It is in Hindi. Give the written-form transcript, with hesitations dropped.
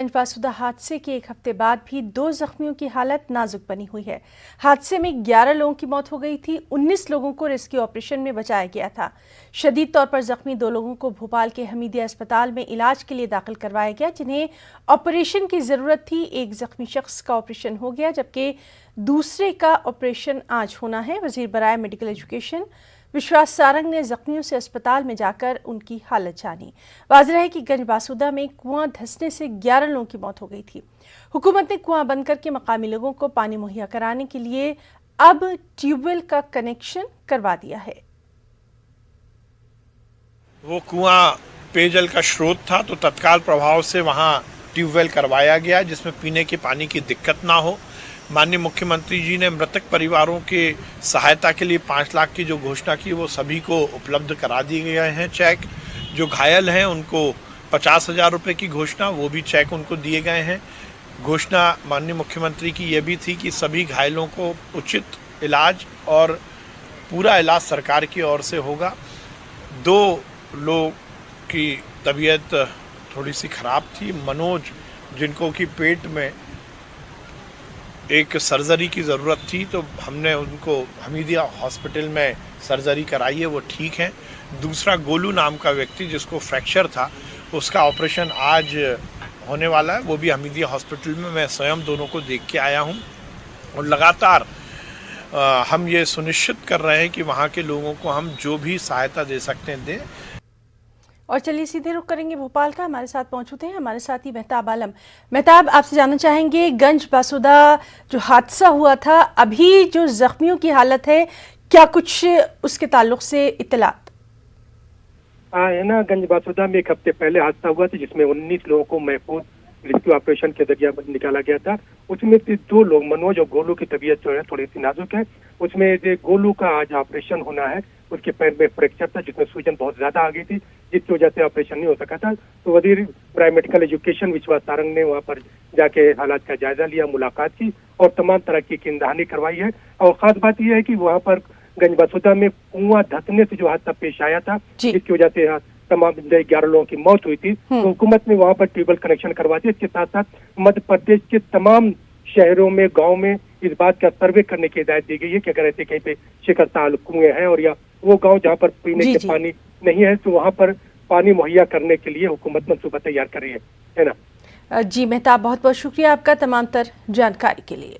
गंजबासुदा हादसे के एक हफ्ते बाद भी 2 जख्मियों की हालत नाजुक बनी हुई है। हादसे में 11 लोगों की मौत हो गई थी। 19 लोगों को रेस्क्यू ऑपरेशन में बचाया गया था। शदीद तौर पर जख्मी 2 लोगों को भोपाल के हमीदिया अस्पताल में इलाज के लिए दाखिल करवाया गया, जिन्हें ऑपरेशन की जरूरत थी। एक जख्मी शख्स का ऑपरेशन हो गया, जबकि दूसरे का ऑपरेशन आज होना है। वजीर बराए मेडिकल एजुकेशन विश्वास सारंग ने जख्मियों से अस्पताल में जाकर उनकी हालत जानी। वाज़ेह है कि गंजबासुदा में कुआं धंसने से 11 लोगों की मौत हो गई थी। हुकूमत ने कुआं बंद करके मकामी लोगों को पानी मुहैया कराने के लिए अब ट्यूबवेल का कनेक्शन करवा दिया है। वो कुआं पेयजल का स्रोत था, तो तत्काल प्रभाव से वहां ट्यूबवेल करवाया गया, जिसमें पीने के पानी की दिक्कत ना हो। माननीय मुख्यमंत्री जी ने मृतक परिवारों के सहायता के लिए 5 लाख की जो घोषणा की, वो सभी को उपलब्ध करा दिए गए हैं चेक। जो घायल हैं उनको 50,000 रुपये की घोषणा, वो भी चेक उनको दिए गए हैं। घोषणा माननीय मुख्यमंत्री की ये भी थी कि सभी घायलों को उचित इलाज और पूरा इलाज सरकार की ओर से होगा। 2 लोग की तबीयत थोड़ी सी खराब थी। मनोज, जिनको कि पेट में एक सर्जरी की ज़रूरत थी, तो हमने उनको हमीदिया हॉस्पिटल में सर्जरी कराई है, वो ठीक है। दूसरा गोलू नाम का व्यक्ति, जिसको फ्रैक्चर था, उसका ऑपरेशन आज होने वाला है। वो भी हमीदिया हॉस्पिटल में मैं स्वयं दोनों को देख के आया हूँ। और लगातार हम ये सुनिश्चित कर रहे हैं कि वहाँ के लोगों को हम जो भी सहायता दे सकते हैं दें। और चलिए सीधे रुख करेंगे भोपाल का। हमारे साथ मौजूद हैं हमारे साथी मेहताब आलम। मेहताब, आपसे जानना चाहेंगे, गंजबासुदा जो हादसा हुआ था, अभी जो जख्मियों की हालत है, क्या कुछ उसके ताल्लुक से इत्तलात? है ना, गंजबासुदा में एक हफ्ते पहले हादसा हुआ था, जिसमें 19 लोगों को महफूज रेस्क्यू ऑपरेशन के जरिए निकाला गया था। उसमें से 2 लोग, मनोज और गोलू की तबीयत जो है थोड़ी सी नाजुक है। उसमें गोलू का आज ऑपरेशन होना है। उसके पैर में फ्रैक्चर था, जिसमें सूजन बहुत ज्यादा आ गई थी, जिसकी वजह से ऑपरेशन नहीं हो सका था। तो वजीर बराए मेडिकल एजुकेशन विश्वास सारंग ने वहाँ पर जाके हालात का जायजा लिया, मुलाकात की और तमाम तरह की इंतहानी करवाई है। और खास बात यह है कि वहाँ पर गंजबासुदा में कुआं धंसने से जो हादसा पेश आया था, जिसकी वजह से तमाम 11 लोगों की मौत हुई थी, तो हुकूमत ने वहाँ पर ट्यूबवेल कनेक्शन करवा दिया। इसके साथ साथ मध्य प्रदेश के तमाम शहरों में, गांव में इस बात का सर्वे करने की हिदायत दी गई है कि अगर ऐसे कहीं पे शिकस्ताल कुएं हैं और या वो गांव जहाँ पर पीने के पानी नहीं है, तो वहाँ पर पानी मुहैया करने के लिए हुकूमत मंसूबा तैयार कर रही है ना। जी मेहताब, बहुत बहुत शुक्रिया आपका तमाम तर जानकारी के लिए।